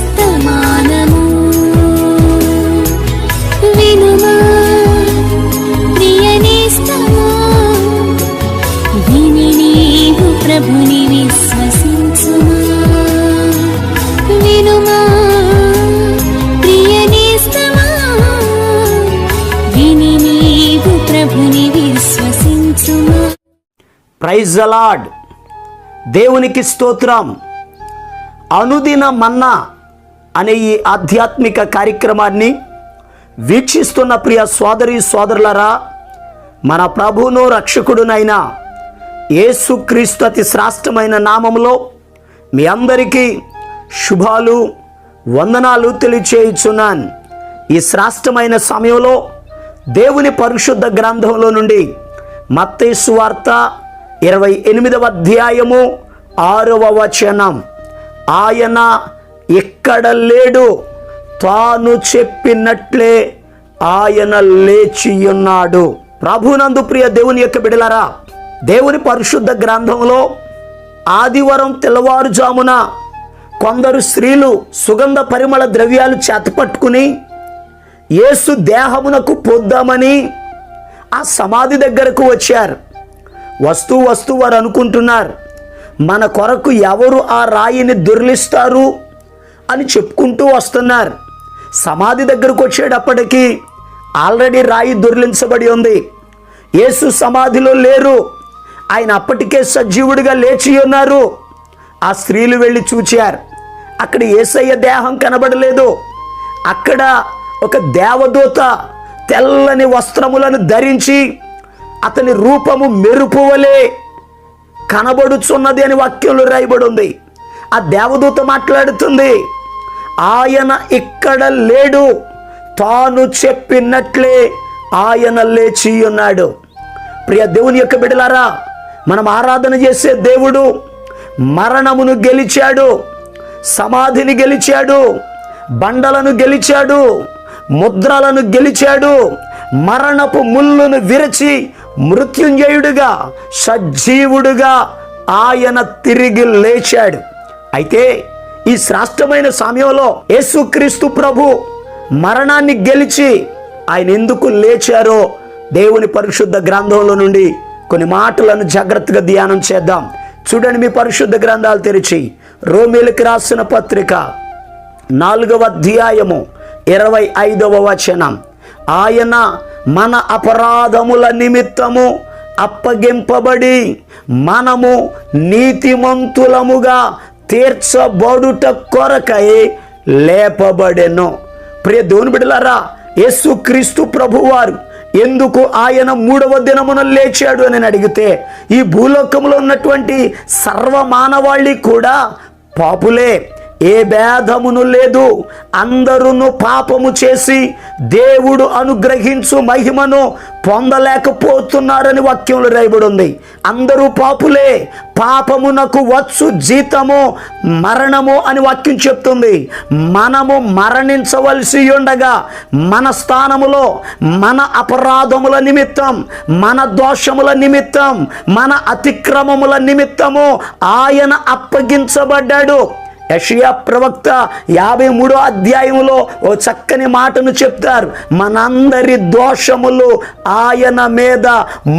వర్తమానము వినుమా ప్రియ నేస్తమా, విని నీవు ప్రభుని విశ్వసించుమా. వినుమా ప్రియ నేస్తమా, విని నీవు ప్రభుని విశ్వసించుమా. Praise the lord. దేవునికి స్తోత్రం. అనుదిన మన్నా అనే ఈ ఆధ్యాత్మిక కార్యక్రమాన్ని వీక్షిస్తున్న ప్రియ సోదరి సోదరులారా, మన ప్రభువును రక్షకుడునైన యేసుక్రీస్తు అతి శ్రేష్టమైన నామములో మీ అందరికీ శుభాలు వందనాలు తెలియచేయుచున్నాను. ఈ శ్రేష్టమైన సమయంలో దేవుని పరిశుద్ధ గ్రంథంలో నుండి మత్తయి సువార్త 28వ అధ్యాయము 6వ వచనం, ఆయన ఇక్కడ లేడు, తాను చెప్పినట్లే ఆయన లేచియున్నాడు. ప్రభునందు ప్రియ దేవుని యొక్క బిడలారా, దేవుని పరిశుద్ధ గ్రంథంలో ఆదివారం తెల్లవారుజామున కొందరు స్త్రీలు సుగంధ పరిమళ ద్రవ్యాలు చేతపట్టుకుని యేసు దేహమునకు పొద్దామని ఆ సమాధి దగ్గరకు వచ్చారు. వస్తూ వారు అనుకుంటున్నారు, మన కొరకు ఎవరు ఆ రాయిని దొర్లిస్తారు అని చెప్పుకుంటూ వస్తున్నారు. సమాధి దగ్గరకు వచ్చేటప్పటికి ఆల్రెడీ రాయి దొర్లించబడి ఉంది. యేసు సమాధిలో లేరు, ఆయన అప్పటికే సజీవుడిగా లేచి ఉన్నారు. ఆ స్త్రీలు వెళ్ళి చూచారు, అక్కడ యేసయ్య దేహం కనబడలేదు. అక్కడ ఒక దేవదూత తెల్లని వస్త్రములను ధరించి అతని రూపము మెరుపు వలె కనబడుచున్నది అని వాక్యంలో రాయబడి ఉంది. ఆ దేవదూత మాట్లాడుతుంది, ఆయన ఇక్కడ లేడు, తాను చెప్పినట్లే ఆయన లేచి ఉన్నాడు. ప్రియ దేవుని యొక్క బిడ్డలారా, మనం ఆరాధన చేసే దేవుడు మరణమును గెలిచాడు, సమాధిని గెలిచాడు, బండలను గెలిచాడు, ముద్రలను గెలిచాడు, మరణపు ముళ్ళును విరచి మృత్యుంజయుడుగా సజీవుడుగా ఆయన తిరిగి లేచాడు. అయితే ఈ శ్రేష్టమైన సమయంలో యేసుక్రీస్తు ప్రభు మరణాన్ని గెలిచి ఆయన ఎందుకు లేచారో దేవుని పరిశుద్ధ గ్రంథంలో నుండి కొన్ని మాటలను జాగ్రత్తగా ధ్యానం చేద్దాం. చూడండి, మీ పరిశుద్ధ గ్రంథాలు తెరిచి రోమీయులకు రాసిన పత్రిక 4వ అధ్యాయము 25వ వచనం, ఆయన మన అపరాధముల నిమిత్తము అప్పగింపబడి మనము నీతిమంతులముగా తీర్చబడుట కొరకై లేపబడెను. ప్రియ దేవుని బిడ్డలారా, యేసుక్రీస్తు ప్రభువారు ఎందుకు ఆయన 3వ దినమున లేచాడు అని అడిగితే, ఈ భూలోకంలో ఉన్నటువంటి సర్వమానవాళి కూడా పాపులే, ఏ భేదమును లేదు, అందరూ పాపము చేసి దేవుడు అనుగ్రహించు మహిమను పొందలేకపోతున్నారని వాక్యంలో రాయబడి ఉంది. అందరూ పాపులే, పాపమునకు వచ్చు జీతము మరణము అని వాక్యం చెప్తుంది. మనము మరణించవలసి ఉండగా మన స్థానములో మన అపరాధముల నిమిత్తం, మన దోషముల నిమిత్తం, మన అతిక్రమముల నిమిత్తము ఆయన అప్పగించబడ్డాడు. యెషయా ప్రవక్త 53వ అధ్యాయంలో ఓ చక్కని మాటను చెప్తారు, మనందరి దోషములు ఆయన మీద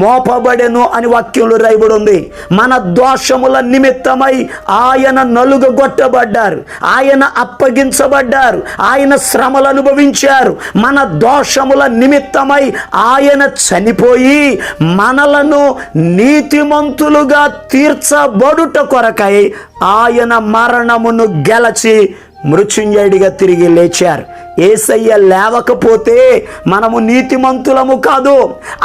మోపబడెను అని వాక్యంలో రాయబడి ఉంది. మన దోషముల నిమిత్తమై ఆయన నలుగగొట్టబడ్డారు, ఆయన అప్పగించబడ్డారు, ఆయన శ్రమలు అనుభవించారు. మన దోషముల నిమిత్తమై ఆయన చనిపోయి మనలను నీతిమంతులుగా తీర్చబడుట కొరకై ఆయన మరణమును గెలచి మృత్యుంజయుడిగా తిరిగి లేచారు. యేసయ్య లేవకపోతే మనము నీతిమంతులము కాదు,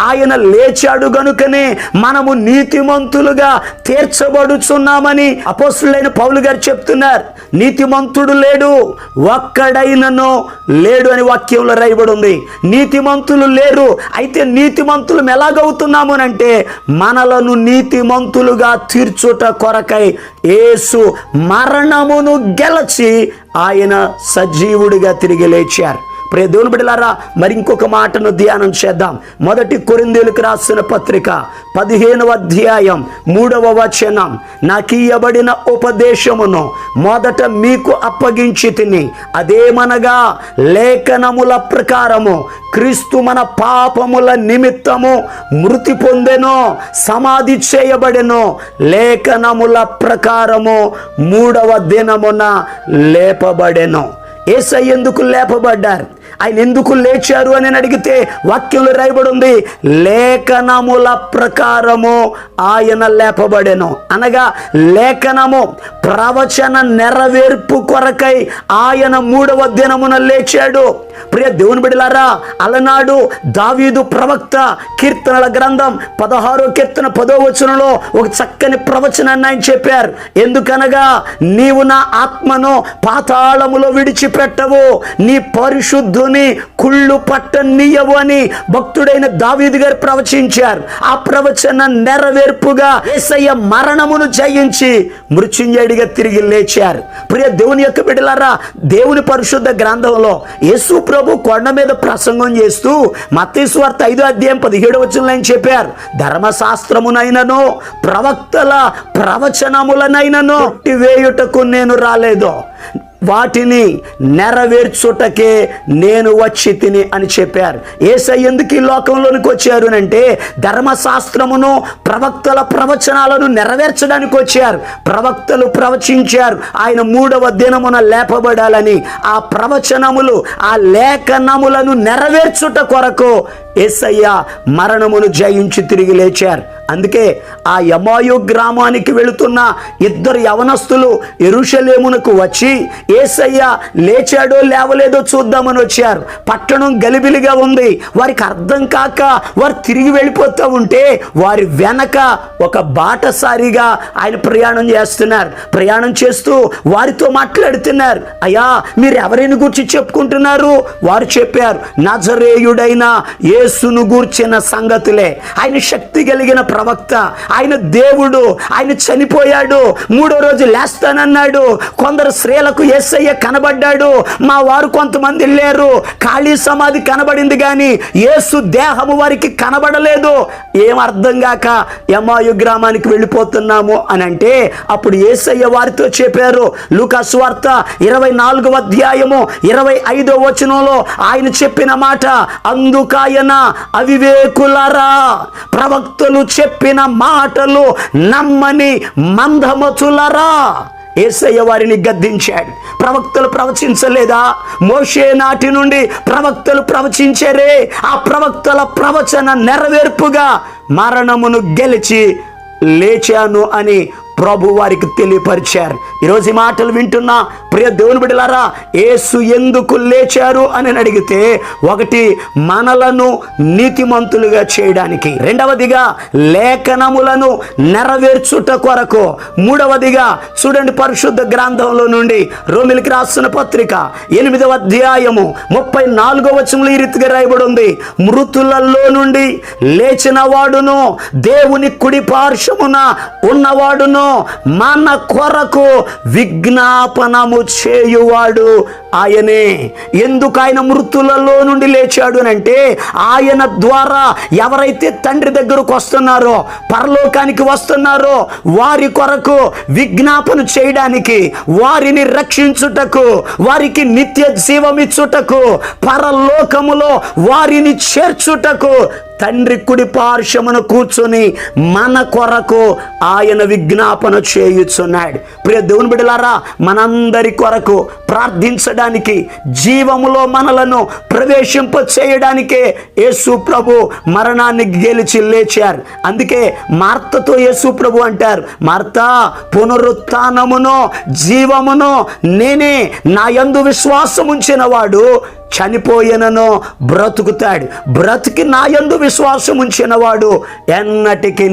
ఆయన లేచాడు గనుకనే మనము నీతిమంతులుగా తీర్చబడుచున్నామని అపోస్తలుడైన పౌలు గారు చెప్తున్నారు. నీతిమంతుడు లేడు, ఒక్కడైనను లేడు అని వాక్యంలో రాయబడి ఉంది. నీతిమంతులు లేరు. అయితే నీతిమంతులు ఎలాగవుతున్నాము అంటే మనలను నీతిమంతులుగా తీర్చుట కొరకై యేసు మరణమును గెలచి ఆయన సజీవుడిగా తిరిగి లేచారు. ప్రియ దేవుని బిడ్డలారా, మరి ఇంకొక మాటను ధ్యానం చేద్దాం. మొదటి కొరింథీయులకు రాసిన పత్రిక 15వ అధ్యాయం 3వ వచనం. నాకియ్యబడిన ఉపదేశమును మొదట మీకు అప్పగించి తిని, అదేమనగా లేఖనముల ప్రకారము క్రీస్తు మన పాపముల నిమిత్తము మృతి పొందెను, సమాధి చేయబడెను, లేఖనముల ప్రకారము 3వ దినమున లేపబడెను. యేసయ్య ఎందుకు లేపబడ్డారు, ఆయన ఎందుకు లేచారు అని అడిగితే వాక్యంలో రాయబడి ఉంది, లేఖనముల ప్రకారము ఆయన లేపబడెను. అనగా లేఖనము ప్రవచన నెరవేర్పు కొరకై ఆయన 3వ దినమున లేచాడు. ప్రియ దేవుని బిడ్డలారా, అలనాడు దావీదు ప్రవక్త కీర్తనల గ్రంథం 16వ కీర్తన 10వ వచనంలో ఒక చక్కని ప్రవచనాన్ని ఆయన చెప్పారు. ఎందుకనగా నీవు నా ఆత్మను పాతాళములో విడిచిపెట్టవు, నీ పరిశుద్ధుని కుళ్ళు పట్టనీయవు అని భక్తుడైన దావీదు గారు ప్రవచించారు. ఆ ప్రవచన నెరవేర్పుగా యేసయ్య మరణమును జయించి మృత్యుంజయుడిగా తిరిగి లేచారు. ప్రియ దేవుని యొక్క బిడ్డలారా, దేవుని పరిశుద్ధ గ్రంథంలో యేసు ప్రభు కొండ మీద ప్రసంగం చేస్తూ మత్తయి సువార్త 5వ అధ్యాయం 17వ వచనంలో ఆయన చెప్పారు, ధర్మశాస్త్రమునైనను ప్రవక్తల ప్రవచనములనైనను కొట్టివేయుటకు నేను రాలేదు, వాటిని నెరవేర్చుటకే నేను వచ్చి తిని అని చెప్పారు. యేసయ్య ఎందుకు ఈ లోకంలోనికి వచ్చారు అంటే ధర్మశాస్త్రమును ప్రవక్తల ప్రవచనాలను నెరవేర్చడానికి వచ్చారు. ప్రవక్తలు ప్రవచించారు ఆయన 3వ దినమున లేపబడాలని. ఆ ప్రవచనములు, ఆ లేఖనములను నెరవేర్చుట కొరకు యేసయ్య మరణమును జయించి తిరిగి లేచారు. అందుకే ఆ యమాయు గ్రామానికి వెళుతున్న 2 యవనస్తులు యెరూషలేమునకు వచ్చి యేసయ్య లేచాడో లేవలేదో చూద్దామని వచ్చారు. పట్టణం గలిబిలిగా ఉంది, వారికి అర్థం కాక వారు తిరిగి వెళ్ళిపోతూ ఉంటే వారి వెనక ఒక బాటసారిగా ఆయన ప్రయాణం చేస్తున్నారు. ప్రయాణం చేస్తూ వారితో మాట్లాడుతున్నారు, అయ్యా మీరు ఎవరిని గూర్చి చెప్పుకుంటున్నారు? వారు చెప్పారు, నజరేయుడైన యేసును గూర్చిన సంగతులే. ఆయన శక్తి కలిగిన ప్రవక్త, ఆయన దేవుడు, ఆయన చనిపోయాడు, 3వ రోజు లేస్తానన్నాడు. కొందరు స్త్రీలకు యేసయ్య కనబడ్డాడు, మా వారు కొంతమంది వెళ్ళారు, ఖాళీ సమాధి కనబడింది కానీ యేసు దేహము వారికి కనబడలేదు. ఏం అర్థం కాక యమాయు గ్రామానికి వెళ్ళిపోతున్నాము అని అంటే అప్పుడు యేసయ్య వారితో చెప్పారు. లూకా సువార్త 24వ అధ్యాయము 25వ వచనంలో ఆయన చెప్పిన మాట, అందుకాయన అవివేకులారా, ప్రవక్తలు చెప్పిన మాటలు నమ్మని మందమతులారా. యేసయ్య వారిని గద్దించాడు. ప్రవక్తలు ప్రవచించలేదా? మోషే నాటి నుండి ప్రవక్తలు ప్రవచించారే. ఆ ప్రవక్తల ప్రవచన నెరవేర్పుగా మరణమును గెలిచి లేచాను అని ప్రభు వారికి తెలియపరిచారు. ఈరోజు ఈ మాటలు వింటున్న ప్రియ దేవుని బిడ్డలారా, యేసు ఎందుకు లేచారు అని అడిగితే, ఒకటి మనలను నీతిమంతులుగా చేయడానికి, రెండవదిగా లేఖనములను నెరవేర్చుట కొరకు, మూడవదిగా చూడండి పరిశుద్ధ గ్రంథంలో నుండి రోమిలికి రాసిన పత్రిక 8వ అధ్యాయము 34వ వచనంలో ఈ రీతిగా రాయబడి ఉంది, మృతులలో నుండి లేచిన వాడును దేవుని కుడి పార్శ్వమున ఉన్నవాడును మన కొరకు విజ్ఞాపనము చేయువాడు ఆయనే. ఎందుకు ఆయన మృతులలో నుండి లేచాడు అంటే ఆయన ద్వారా ఎవరైతే తండ్రి దగ్గరకు వస్తున్నారో, పరలోకానికి వస్తున్నారో వారి కొరకు విజ్ఞాపన చేయడానికి, వారిని రక్షించుటకు, వారికి నిత్య జీవమిచ్చుటకు, పరలోకములో వారిని చేర్చుటకు తండ్రి కుడి పార్శ్వమున కూర్చొని మన కొరకు ఆయన విజ్ఞాపన చేయుచున్నాడు. ప్రియ దేవుని బిడ్డలారా, మనందరి కొరకు ప్రార్థించడానికి, జీవములో మనలను ప్రవేశింప చేయడానికే యేసు ప్రభు మరణాన్ని గెలిచి లేచారు. అందుకే మార్తతో యేసు ప్రభు అంటారు, మార్తా, పునరుత్థానమును జీవమును నేనే, నా యందు విశ్వాసం ఉంచిన వాడు చనిపోయినను బ్రతుకుతాడు, బ్రతికి నా యందు విశ్వాసం ఉంచిన వాడు ఎన్నటికి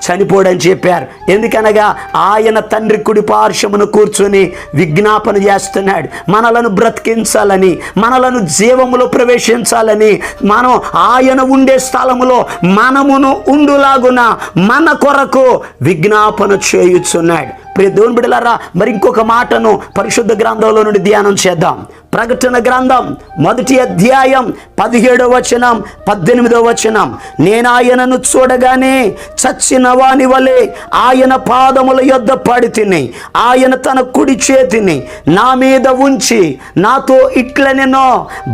చనిపోడని చెప్పారు. ఎందుకనగా ఆయన తండ్రి కుడి పార్శ్వమును కూర్చొని విజ్ఞాపన చేస్తున్నాడు, మనలను బ్రతికించాలని, మనలను జీవములో ప్రవేశించాలని, మనం ఆయన ఉండే స్థలములో మనమును ఉండులాగున మన కొరకు విజ్ఞాపన చేయుచున్నాడు. ప్రియ దేవుని బిడ్డలారా, మరి ఇంకొక మాటను పరిశుద్ధ గ్రంథంలో నుండి ధ్యానం చేద్దాం. ప్రకటన గ్రంథం 1వ అధ్యాయం 17వ వచనం 18వ వచనం. నేను ఆయనను చూడగానే చచ్చిన వాని వలె ఆయన పాదముల యొద్ద పడి తిని, ఆయన తన కుడి చేతిని నా మీద ఉంచి నాతో ఇట్లనెనో,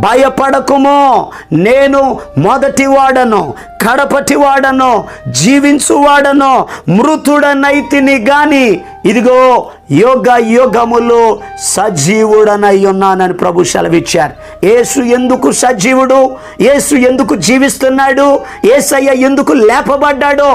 భయపడకుమో, నేను మొదటి వాడను కడపటి వాడను జీవించువాడను మృతుడనైతిని గాని ఇదిగో యుగ యుగములు సజీవుడనై ఉన్నానని ప్రభు సెలవిచ్చారు. యేసు ఎందుకు సజీవుడు, యేసు ఎందుకు జీవిస్తున్నాడు, యేసయ్య ఎందుకు లేపబడ్డాడో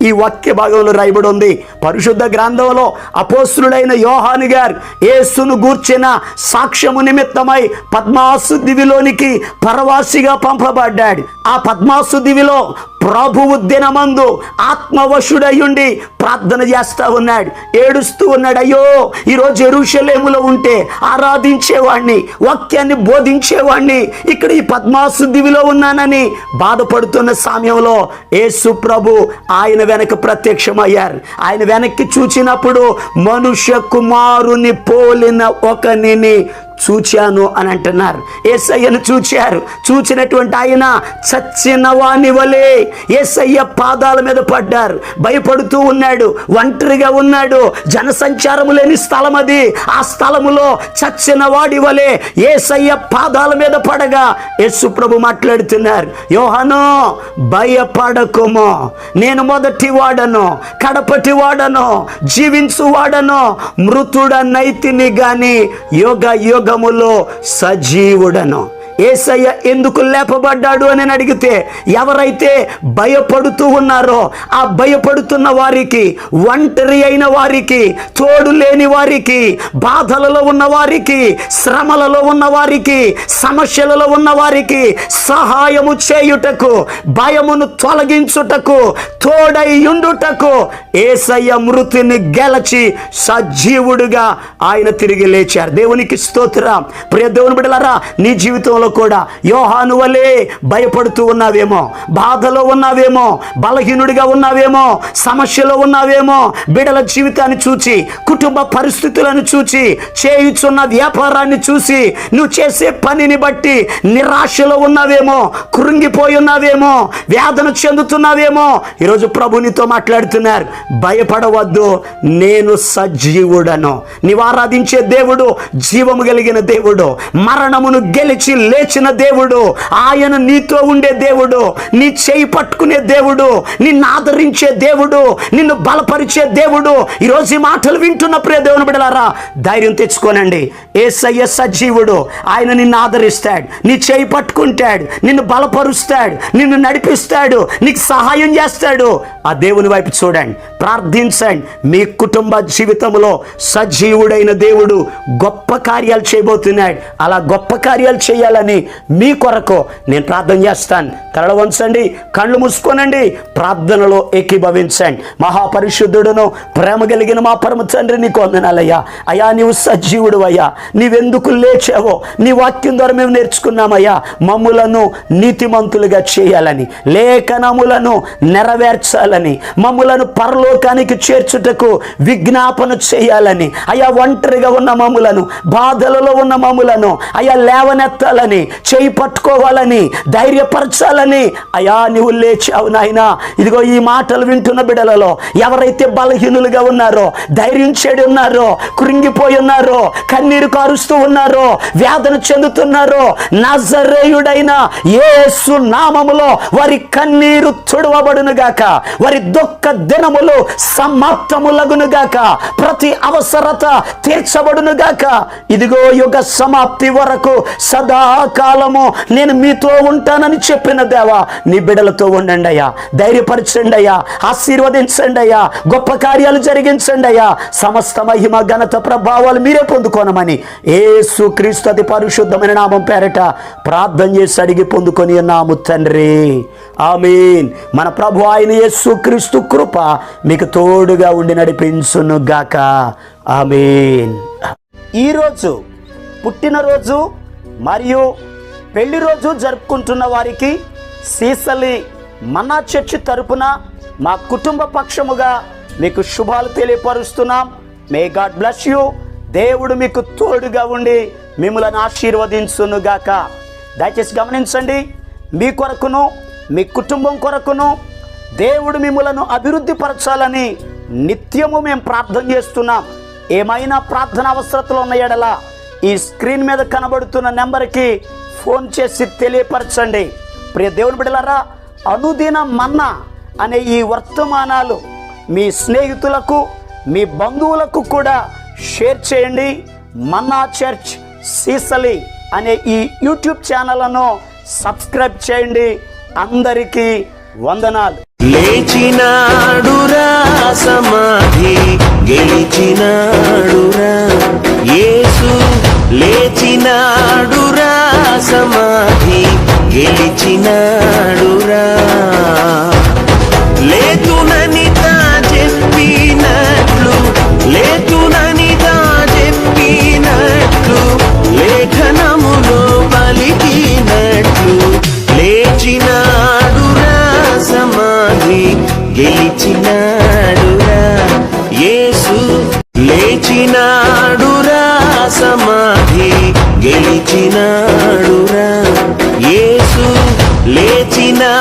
ఈ వాక్య భాగంలో రాయబడి ఉంది. పరిశుద్ధ గ్రంథంలో అపోస్తులుడైన యోహాను గారు యేసును గూర్చిన సాక్ష్యము నిమిత్తమై పద్మాసు దివిలోనికి పరవాసిగా పంపబడ్డాడు. ఆ పద్మాసు దివిలో ప్రభువు దినమందు ఆత్మవశుడయ్యుండి ప్రార్థన చేస్తా ఉన్నాడు, ఏడుస్తూ ఉన్నాడు. అయ్యో, ఈరోజు యెరూషలేములో ఉంటే ఆరాధించేవాడిని, వాక్యాన్ని బోధించేవాడిని, ఇక్కడ ఈ పద్మాసు దివిలో ఉన్నానని బాధపడుతున్న సమయంలో యేసు ప్రభు ఆయన వెనక ప్రత్యక్షమయ్యారు. ఆయన వెనక్కి చూచినప్పుడు మనుష్య కుమారుని పోలిన ఒకనిని చూచాను అని అంటున్నారు. యేసయ్యను చూచారు. చూచినటువంటి ఆయన చచ్చిన వాని వలె యేసయ్య పాదాల మీద పడ్డారు. భయపడుతూ ఉన్నాడు, ఒంటరిగా ఉన్నాడు, జనసంచారము లేని స్థలం అది. ఆ స్థలములో చచ్చిన వాడి వలె యేసయ్య పాదాల మీద పడగా యేసు ప్రభు మాట్లాడుతున్నారు, యోహాను భయపడకుమో, నేను మొదటి వాడను కడపటి వాడను జీవించు వాడను మృతుడనైతిని గాని యుగ యుగములో సజీవుడను. యేసయ్య ఎందుకు లేపబడ్డాడు అని అడిగితే, ఎవరైతే భయపడుతూ ఉన్నారో ఆ భయపడుతున్న వారికి, ఒంటరి అయిన వారికి, తోడు లేని వారికి, బాధలలో ఉన్న వారికి, శ్రమలలో ఉన్న వారికి, సమస్యలలో ఉన్న వారికి సహాయము చేయుటకు, భయమును తొలగించుటకు, తోడైయుండుటకు యేసయ్య మృతిని గెలచి సజీవుడుగా ఆయన తిరిగి లేచారు. దేవునికి స్తోత్రం. ప్రియ దేవుని బిడ్డలారా, నీ జీవితంలో కూడా యోహాను వలె భయపడుతూ ఉన్నావేమో, బాధలో ఉన్నావేమో, బలహీనుడిగా ఉన్నావేమో, సమస్యలో ఉన్నావేమో, బిడ్డల జీవితాన్ని చూచి, కుటుంబ పరిస్థితులను చూచి, చేయుచున్న వ్యాపారాన్ని చూసి, నువ్వు చేసే పనిని బట్టి నిరాశలో ఉన్నావేమో, కృంగిపోయి ఉన్నావేమో, వేదన చెందుతున్నావేమో. ఈరోజు ప్రభు నీతో మాట్లాడుతున్నారు, భయపడవద్దు, నేను సజీవుడను. నీవు ఆరాధించే దేవుడు జీవము కలిగిన దేవుడు, మరణమును గెలిచి లేచిన దేవుడు. ఆయన నీతో ఉండే దేవుడు, నీ చేయి పట్టుకునే దేవుడు, నిన్ను ఆదరించే దేవుడు, నిన్ను బలపరిచే దేవుడు. ఈరోజు ఈ మాటలు వింటున్న ప్రియ దేవుని బిడ్డలారా, ధైర్యం తెచ్చుకోనండి. యేసయ్య సజీవుడు. ఆయన నిన్ను ఆదరిస్తాడు, నీ చేయి పట్టుకుంటాడు, నిన్ను బలపరుస్తాడు, నిన్ను నడిపిస్తాడు, నీకు సహాయం చేస్తాడు. ఆ దేవుని వైపు చూడండి, ప్రార్థించండి. మీ కుటుంబ జీవితంలో సజీవుడైన దేవుడు గొప్ప కార్యాలు చేయబోతున్నాడు. అలా గొప్ప కార్యాలు చేయాలని మీ కొరకు నేను ప్రార్థన చేస్తాను. తల వంచండి, కళ్ళు మూసుకోనండి, ప్రార్థనలో ఏకీభవించండి. మహాపరిశుద్ధుడును ప్రేమ కలిగిన మా పరమ తండ్రి, నీకు వందనాలయ్యా. అయ్యా, నీవు సజీవుడు అయ్యా, నీవెందుకు లేచావో నీ వాక్యం ద్వారా మేము నేర్చుకున్నామయ్యా. మమ్ములను నీతిమంతులుగా చేయాలని, లేఖనములను నెరవేర్చాలని, మమ్ములను పరలోకానికి చేర్చుటకు విజ్ఞాపన చేయాలని, అయ్యా ఒంటరిగా ఉన్న మమ్ములను, బాధలలో ఉన్న మమ్ములను అయ్యా లేవనెత్తాలని, చేయి పట్టుకోవాలని, ధైర్యపరచాలని అయ్యా నీవు లేచావు నాయనా. ఇదిగో ఈ మాటలు వింటున్న బిడ్డలలో ఎవరైతే బలహీనులుగా ఉన్నారో, ధైర్యం చెడి ఉన్నారో, కృంగిపోయి ఉన్నారో, కన్నీరు కారుస్తూ ఉన్నారో, వేదన చెందుతున్నారో, నజరేయుడైన యేసు నామములో వారి కన్నీరు తుడవబడును గాక, వారి దుఃఖ దినములు సమాప్తములగును గాక, ప్రతి అవసరత తీర్చబడును గాక. ఇదిగో యుగ సమాప్తి వరకు సదాకాలము నేను మీతో ఉంటానని చెప్పిన దేవా, నీ బిడ్డలతో ఉండండి అయ్యా, ధైర్యపరచండి అయ్యా, ఆశీర్వదించండి అయ్యా, గొప్ప కార్యాలు జరిగించండి అయ్యా. సమస్త మహిమ ఘనత ప్రభావాలు మీరే పొందుకోనమని యేసు క్రీస్తు అతి పరిశుద్ధమైన నామం పేరట ప్రార్థన చేసి అడిగి పొందుకొని ఉన్నాము తండ్రి, ఆమేన్. మన ప్రభు అయిన యేసు క్రీస్తు కృప మీకు తోడుగా ఉండి నడిపించును గాక, ఆమేన్. ఈరోజు పుట్టినరోజు మరియు పెళ్లి రోజు జరుపుకుంటున్న వారికి సీసలి మన్నా చర్చి తరపున మా కుటుంబ పక్షముగా మీకు శుభాలు తెలియపరుస్తున్నాం. May god bless you. దేవుడు మీకు తోడుగా ఉండి మిమ్మల్ని ఆశీర్వదించునుగాక. దయచేసి గమనించండి, మీ కొరకును మీ కుటుంబం కొరకును దేవుడు మిమ్మలను అభివృద్ధి పరచాలని నిత్యము మేము ప్రార్థన చేస్తున్నాం. ఏమైనా ప్రార్థన అవసరతలు ఉన్న ఎడల ఈ స్క్రీన్ మీద కనబడుతున్న నెంబర్కి ఫోన్ చేసి తెలియపరచండి. ప్రియ దేవుని బిడ్డలారా, అనుదిన మన్నా అనే ఈ వర్తమానాలు మీ స్నేహితులకు మీ బంధువులకు కూడా షేర్ చేయండి. మన్నా చర్చ్ సీసలి అనే ఈ యూట్యూబ్ ఛానల్ను సబ్స్క్రైబ్ చేయండి. అందరికీ వందనాలు. లేచినాడురా, సమాధి గెలిచినాడురా, యేసు లేచినాడురా, సమాధి గెలిచినాడురా. లేతుననితా చెప్పినట్లు, లేతుననితా చెప్పినట్లు, లేఖనములో పలికినట్లు లేచినాడురా, సమాధి గెలిచినాడురా, యేసు లేచినాడురా, సమాధి గెలిచినాడురా, యేసు లేచినా